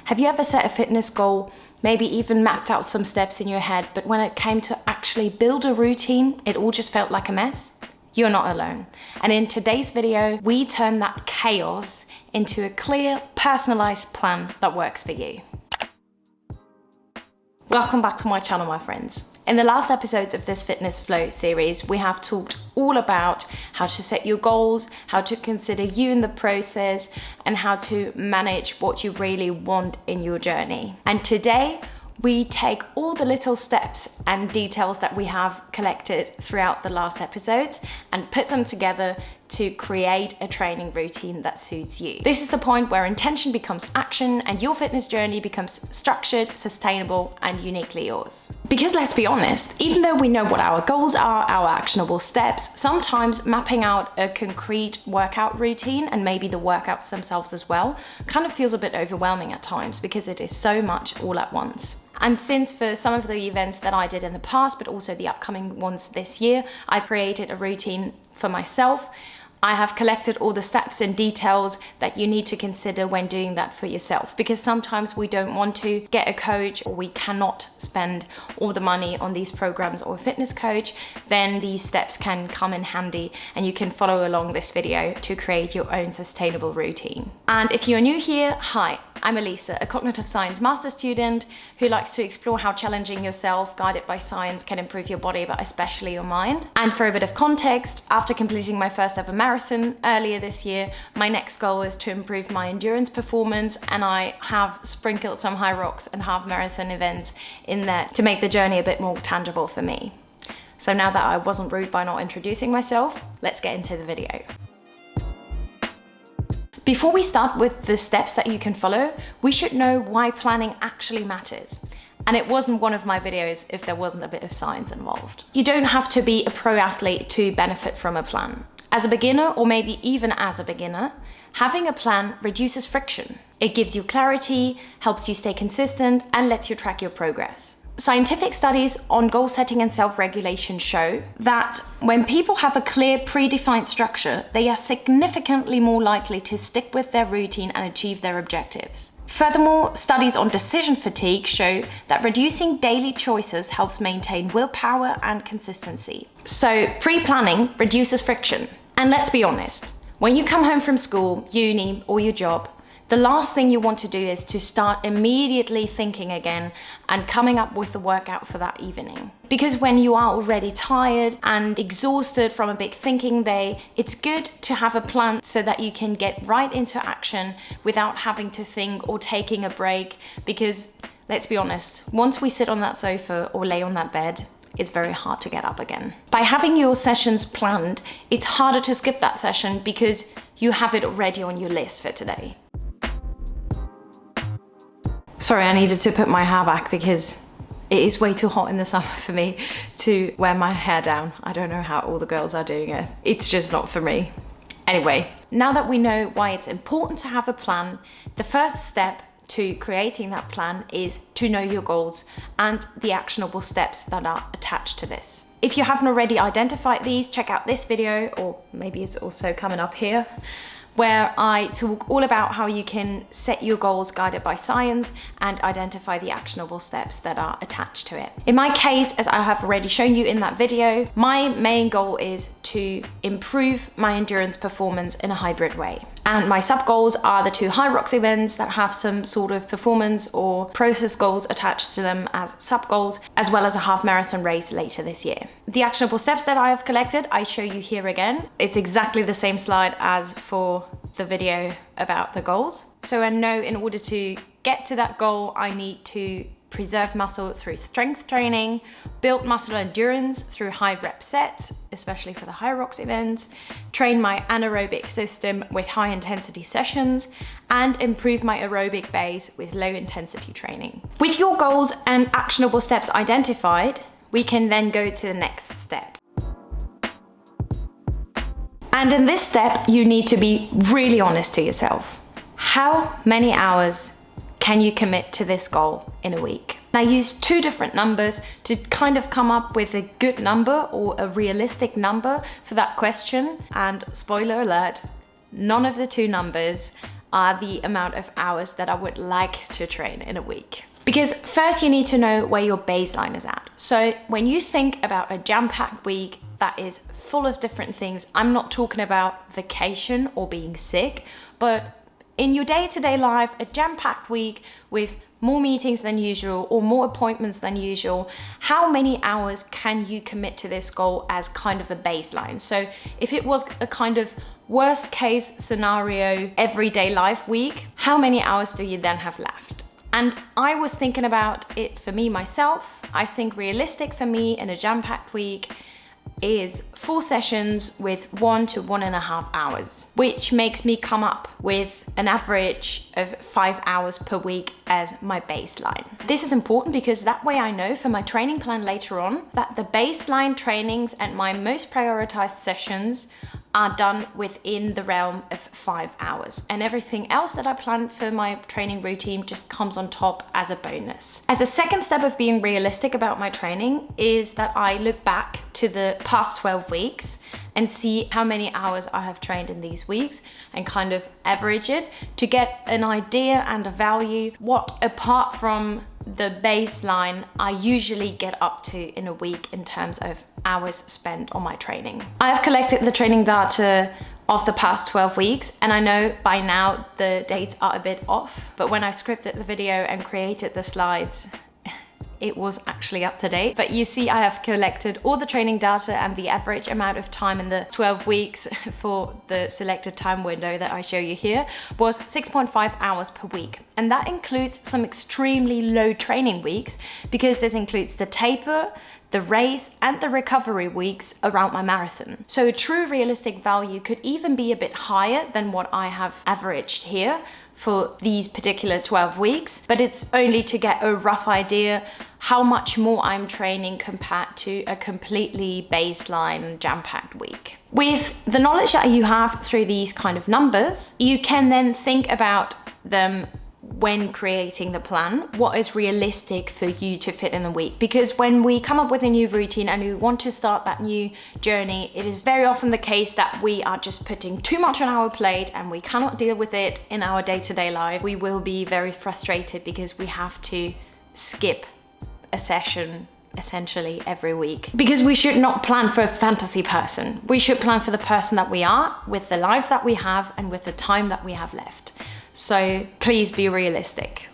Have you ever set a fitness goal, maybe even mapped out some steps in your head, but when it came to actually build a routine, it all just felt like a mess? You're not alone. And in today's video, we turn that chaos into a clear, personalized plan that works for you. Welcome back to my channel, my friends. In the last episodes of this Fitness Flow series, we have talked all about how to set your goals, how to consider you in the process, and how to manage what you really want in your journey. And today, we take all the little steps and details that we have collected throughout the last episodes and put them together to create a training routine that suits you. This is the point where intention becomes action and your fitness journey becomes structured, sustainable, and uniquely yours. Because let's be honest, even though we know what our goals are, our actionable steps, sometimes mapping out a concrete workout routine and maybe the workouts themselves as well kind of feels a bit overwhelming at times because it is so much all at once. And since for some of the events that I did in the past, but also the upcoming ones this year, I've created a routine for myself. I have collected all the steps and details that you need to consider when doing that for yourself, because sometimes we don't want to get a coach or we cannot spend all the money on these programs or a fitness coach. Then these steps can come in handy and you can follow along this video to create your own sustainable routine. And if you're new here, hi. I'm Elisa, a cognitive science master student who likes to explore how challenging yourself, guided by science, can improve your body, but especially your mind. And for a bit of context, after completing my first ever marathon earlier this year, my next goal is to improve my endurance performance, and I have sprinkled some high rocks and half marathon events in there to make the journey a bit more tangible for me. So now that I wasn't rude by not introducing myself, let's get into the video. Before we start with the steps that you can follow, we should know why planning actually matters. And it wasn't one of my videos if there wasn't a bit of science involved. You don't have to be a pro athlete to benefit from a plan. As a beginner, or maybe even as a beginner, having a plan reduces friction. It gives you clarity, helps you stay consistent, and lets you track your progress. Scientific studies on goal setting and self-regulation show that when people have a clear, predefined structure, they are significantly more likely to stick with their routine and achieve their objectives. Furthermore, studies on decision fatigue show that reducing daily choices helps maintain willpower and consistency. So, pre-planning reduces friction. And let's be honest, when you come home from school, uni, or your job, the last thing you want to do is to start immediately thinking again and coming up with the workout for that evening. Because when you are already tired and exhausted from a big thinking day, it's good to have a plan so that you can get right into action without having to think or taking a break. Because let's be honest, once we sit on that sofa or lay on that bed, it's very hard to get up again. By having your sessions planned, it's harder to skip that session because you have it already on your list for today. Sorry, I needed to put my hair back because it is way too hot in the summer for me to wear my hair down. I don't know how all the girls are doing it. It's just not for me. Anyway, now that we know why it's important to have a plan, the first step to creating that plan is to know your goals and the actionable steps that are attached to this. If you haven't already identified these, check out this video, or maybe it's also coming up here, where I talk all about how you can set your goals guided by science and identify the actionable steps that are attached to it. In my case, as I have already shown you in that video, my main goal is to improve my endurance performance in a hybrid way. And my sub goals are the 2 high rocks events that have some sort of performance or process goals attached to them as sub goals, as well as a half marathon race later this year. The actionable steps that I have collected, I show you here again. It's exactly the same slide as for the video about the goals. So I know in order to get to that goal, I need to preserve muscle through strength training, build muscle endurance through high rep sets, especially for the high rocks events, train my anaerobic system with high intensity sessions, and improve my aerobic base with low intensity training. With your goals and actionable steps identified, we can then go to the next step. And in this step, you need to be really honest to yourself. How many hours can you commit to this goal in a week? And I use 2 different numbers to kind of come up with a good number or a realistic number for that question. And spoiler alert, none of the 2 numbers are the amount of hours that I would like to train in a week. Because first you need to know where your baseline is at. So when you think about a jam-packed week that is full of different things, I'm not talking about vacation or being sick, but in your day-to-day life, a jam-packed week with more meetings than usual or more appointments than usual, how many hours can you commit to this goal as kind of a baseline? So if it was a kind of worst case scenario everyday life week, how many hours do you then have left? And I was thinking about it for me myself. I think realistic for me in a jam-packed week is 4 sessions with 1 to 1.5 hours, which makes me come up with an average of 5 hours per week as my baseline. This is important because that way I know for my training plan later on that the baseline trainings and my most prioritized sessions are done within the realm of 5 hours. And everything else that I plan for my training routine just comes on top as a bonus. As a second step of being realistic about my training is that I look back to the past 12 weeks and see how many hours I have trained in these weeks and kind of average it to get an idea and a value what, apart from the baseline, I usually get up to in a week in terms of hours spent on my training. I have collected the training data of the past 12 weeks, and I know by now the dates are a bit off, but when I scripted the video and created the slides, it was actually up to date. But you see, I have collected all the training data, and the average amount of time in the 12 weeks for the selected time window that I show you here was 6.5 hours per week. And that includes some extremely low training weeks, because this includes the taper, the race, and the recovery weeks around my marathon. So a true realistic value could even be a bit higher than what I have averaged here for these particular 12 weeks, but it's only to get a rough idea how much more I'm training compared to a completely baseline jam-packed week. With the knowledge that you have through these kind of numbers, you can then think about them when creating the plan, what is realistic for you to fit in the week. Because when we come up with a new routine and we want to start that new journey, it is very often the case that we are just putting too much on our plate and we cannot deal with it in our day-to-day life. We will be very frustrated because we have to skip a session essentially every week. Because we should not plan for a fantasy person. We should plan for the person that we are, with the life that we have, and with the time that we have left. So please be realistic.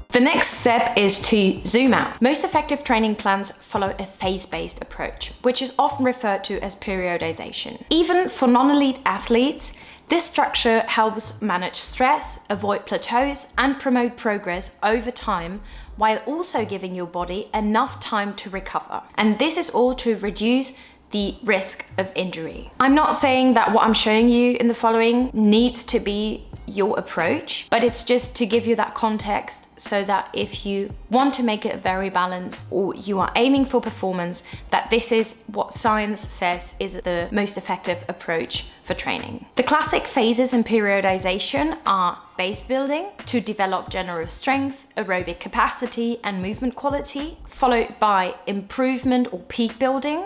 The next step is to zoom out. Most effective training plans follow a phase-based approach, which is often referred to as periodization. Even for non-elite athletes, this structure helps manage stress, avoid plateaus, and promote progress over time, while also giving your body enough time to recover. And this is all to reduce the risk of injury. I'm not saying that what I'm showing you in the following needs to be your approach, but it's just to give you that context so that if you want to make it very balanced or you are aiming for performance, that this is what science says is the most effective approach for training. The classic phases in periodization are base building to develop general strength, aerobic capacity, and movement quality, followed by improvement or peak building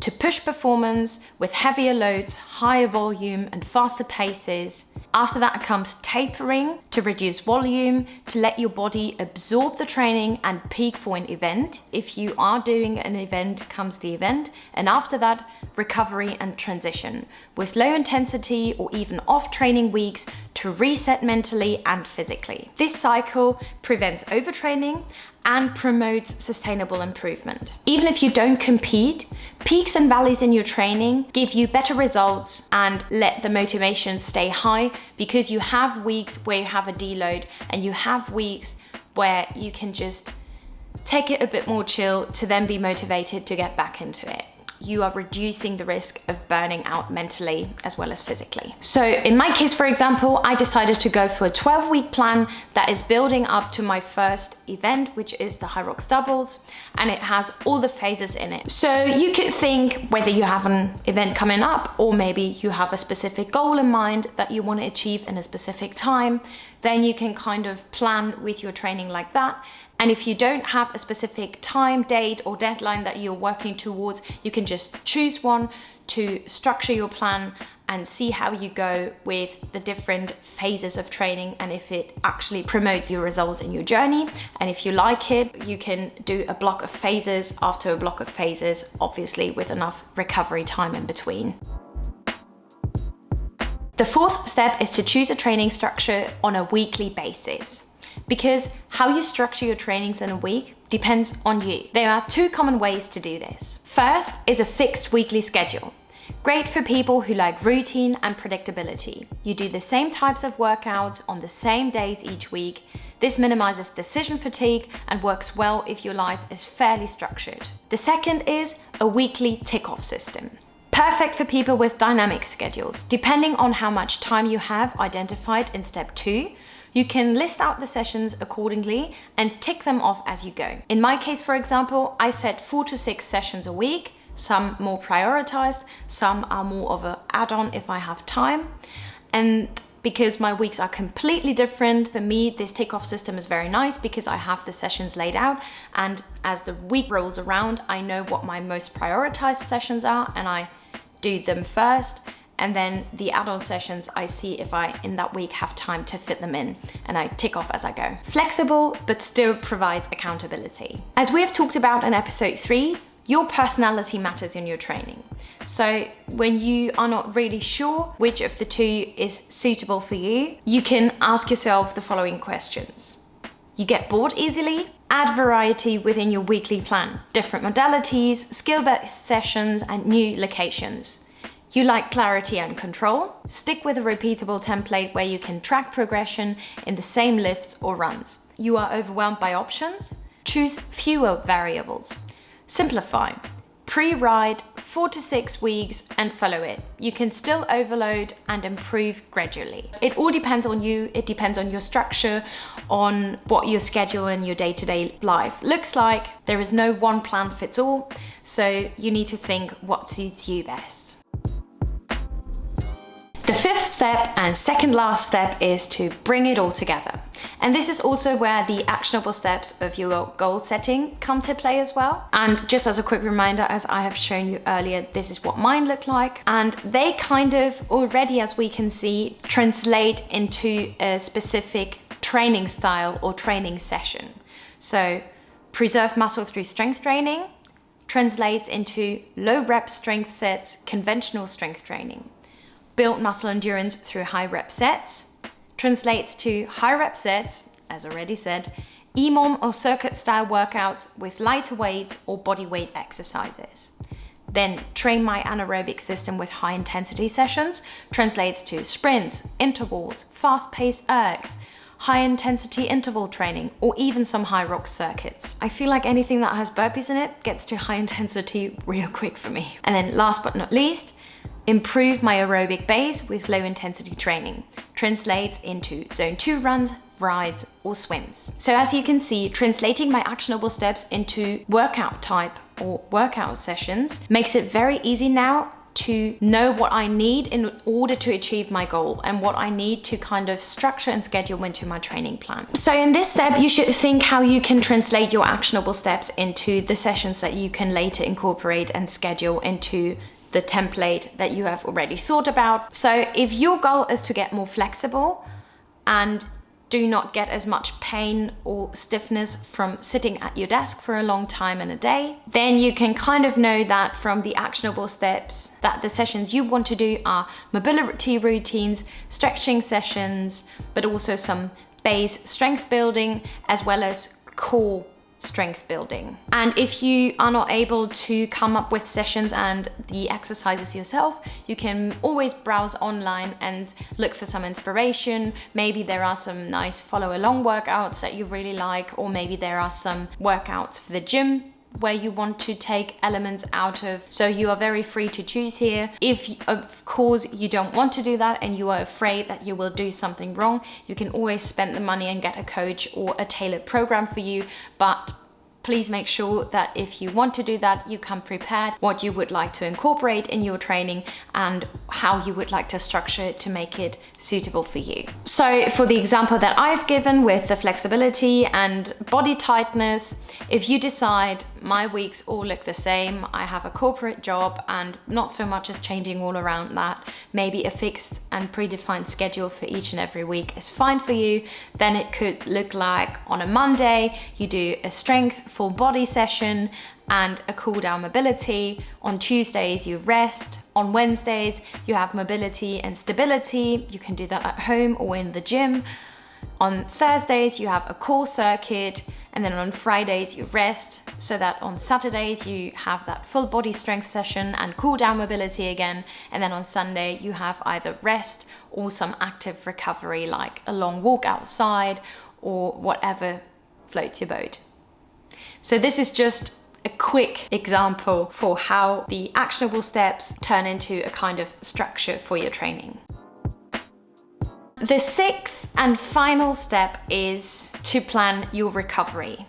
to push performance with heavier loads, higher volume, and faster paces. After that comes tapering to reduce volume, to let your body absorb the training and peak for an event. If you are doing an event, comes the event. And after that, recovery and transition with low intensity or even off training weeks to reset mentally and physically. This cycle prevents overtraining and promotes sustainable improvement. Even if you don't compete, peaks and valleys in your training give you better results and let the motivation stay high, because you have weeks where you have a deload and you have weeks where you can just take it a bit more chill to then be motivated to get back into it. You are reducing the risk of burning out mentally as well as physically. So in my case, for example, I decided to go for a 12-week plan that is building up to my first event, which is the High Rocks Doubles, and it has all the phases in it. So you could think whether you have an event coming up or maybe you have a specific goal in mind that you want to achieve in a specific time, then you can kind of plan with your training like that. And if you don't have a specific time, date, or deadline that you're working towards, you can just choose one to structure your plan and see how you go with the different phases of training and if it actually promotes your results in your journey. And if you like it, you can do a block of phases after a block of phases, obviously with enough recovery time in between. The fourth step is to choose a training structure on a weekly basis, because how you structure your trainings in a week depends on you. There are two common ways to do this. First is a fixed weekly schedule. Great for people who like routine and predictability. You do the same types of workouts on the same days each week. This minimizes decision fatigue and works well if your life is fairly structured. The second is a weekly tick-off system. Perfect for people with dynamic schedules. Depending on how much time you have identified in step 2, you can list out the sessions accordingly and tick them off as you go. In my case, for example, I set 4 to 6 sessions a week, some more prioritized, some are more of an add-on if I have time. And because my weeks are completely different, for me, this tick-off system is very nice because I have the sessions laid out, and as the week rolls around, I know what my most prioritized sessions are and I do them first. And then the add-on sessions, I see if I, in that week, have time to fit them in, and I tick off as I go. Flexible, but still provides accountability. As we have talked about in episode 3, your personality matters in your training. So when you are not really sure which of the two is suitable for you, you can ask yourself the following questions. You get bored easily? Add variety within your weekly plan. Different modalities, skill-based sessions, and new locations. You like clarity and control? Stick with a repeatable template where you can track progression in the same lifts or runs. You are overwhelmed by options? Choose fewer variables. Simplify. Pre-ride 4 to 6 weeks and follow it. You can still overload and improve gradually. It all depends on you. It depends on your structure, on what your schedule and your day-to-day life looks like. There is no one plan fits all, so you need to think what suits you best. The fifth step and second last step is to bring it all together. And this is also where the actionable steps of your goal setting come to play as well. And just as a quick reminder, as I have shown you earlier, this is what mine look like. And they kind of already, as we can see, translate into a specific training style or training session. So preserve muscle through strength training translates into low rep strength sets, conventional strength training. Build muscle endurance through high rep sets translates to high rep sets, as already said, EMOM or circuit style workouts with lighter weights or body weight exercises. Then train my anaerobic system with high intensity sessions translates to sprints, intervals, fast paced ergs, high intensity interval training, or even some high rock circuits. I feel like anything that has burpees in it gets to high intensity real quick for me. And then last but not least, improve my aerobic base with low intensity training. Translates into zone 2 runs, rides, or swims. So as you can see, translating my actionable steps into workout type or workout sessions makes it very easy now to know what I need in order to achieve my goal and what I need to kind of structure and schedule into my training plan. So in this step, you should think how you can translate your actionable steps into the sessions that you can later incorporate and schedule into the template that you have already thought about. So if your goal is to get more flexible and do not get as much pain or stiffness from sitting at your desk for a long time in a day, then you can kind of know that from the actionable steps that the sessions you want to do are mobility routines, stretching sessions, but also some base strength building as well as core strength building. And if you are not able to come up with sessions and the exercises yourself, you can always browse online and look for some inspiration. Maybe there are some nice follow along workouts that you really like, or maybe there are some workouts for the gym where you want to take elements out of. So you are very free to choose here. If of course you don't want to do that and you are afraid that you will do something wrong, you can always spend the money and get a coach or a tailored program for you, but please make sure that if you want to do that, you come prepared what you would like to incorporate in your training and how you would like to structure it to make it suitable for you. So for the example that I've given with the flexibility and body tightness, if you decide my weeks all look the same, I have a corporate job and not so much is changing all around that, maybe a fixed and predefined schedule for each and every week is fine for you, then it could look like on a Monday, you do a strength full body session and a cool down mobility. On Tuesdays, you rest. On Wednesdays, you have mobility and stability. You can do that at home or in the gym. On Thursdays, you have a core circuit, and then on Fridays, you rest, so that on Saturdays, you have that full body strength session and cool down mobility again. And then on Sunday, you have either rest or some active recovery, like a long walk outside or whatever floats your boat. So this is just a quick example for how the actionable steps turn into a kind of structure for your training. The sixth and final step is to plan your recovery.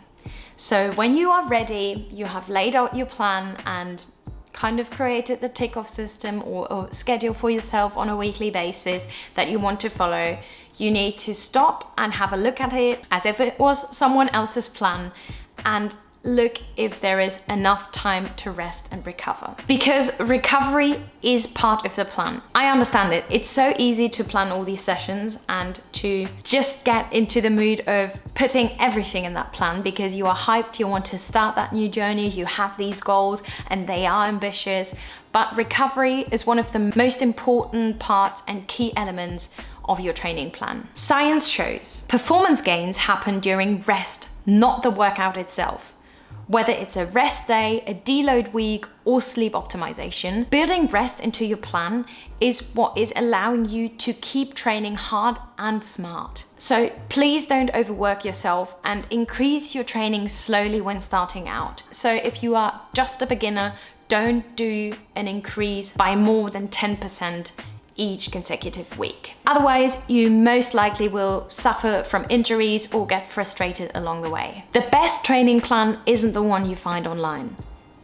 So when you are ready, you have laid out your plan and kind of created the tick-off system or schedule for yourself on a weekly basis that you want to follow, you need to stop and have a look at it as if it was someone else's plan and look if there is enough time to rest and recover. Because recovery is part of the plan. I understand it. It's so easy to plan all these sessions and to just get into the mood of putting everything in that plan because you are hyped, you want to start that new journey, you have these goals and they are ambitious. But recovery is one of the most important parts and key elements of your training plan. Science shows performance gains happen during rest, not the workout itself. Whether it's a rest day, a deload week, or sleep optimization, building rest into your plan is what is allowing you to keep training hard and smart. So please don't overwork yourself and increase your training slowly when starting out. So if you are just a beginner, don't do an increase by more than 10% each consecutive week. Otherwise, you most likely will suffer from injuries or get frustrated along the way. The best training plan isn't the one you find online.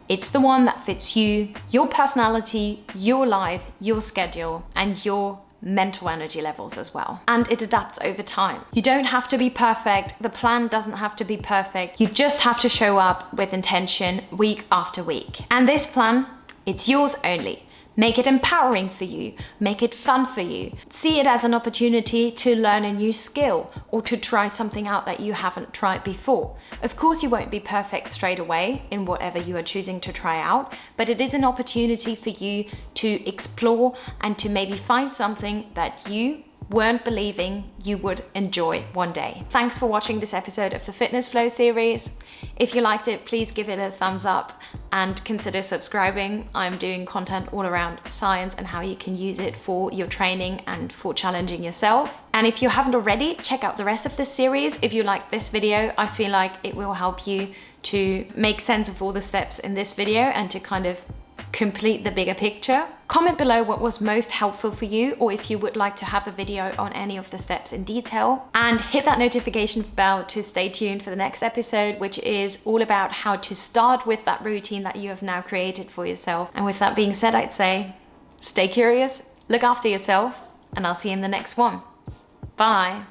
It's the one that fits you, your personality, your life, your schedule, and your mental energy levels as well. And it adapts over time. You don't have to be perfect. The plan doesn't have to be perfect. You just have to show up with intention week after week. And this plan, it's yours only. Make it empowering for you, make it fun for you. See it as an opportunity to learn a new skill or to try something out that you haven't tried before. Of course, you won't be perfect straight away in whatever you are choosing to try out, but it is an opportunity for you to explore and to maybe find something that you weren't believing you would enjoy one day. Thanks for watching this episode of the Fitness Flow series. If you liked it, please give it a thumbs up and consider subscribing. I'm doing content all around science and how you can use it for your training and for challenging yourself. And if you haven't already, check out the rest of this series. If you like this video, I feel like it will help you to make sense of all the steps in this video and to kind of complete the bigger picture. Comment below what was most helpful for you, or if you would like to have a video on any of the steps in detail, and hit that notification bell to stay tuned for the next episode, which is all about how to start with that routine that you have now created for yourself. And with that being said, I'd say stay curious, look after yourself, and I'll see you in the next one. Bye.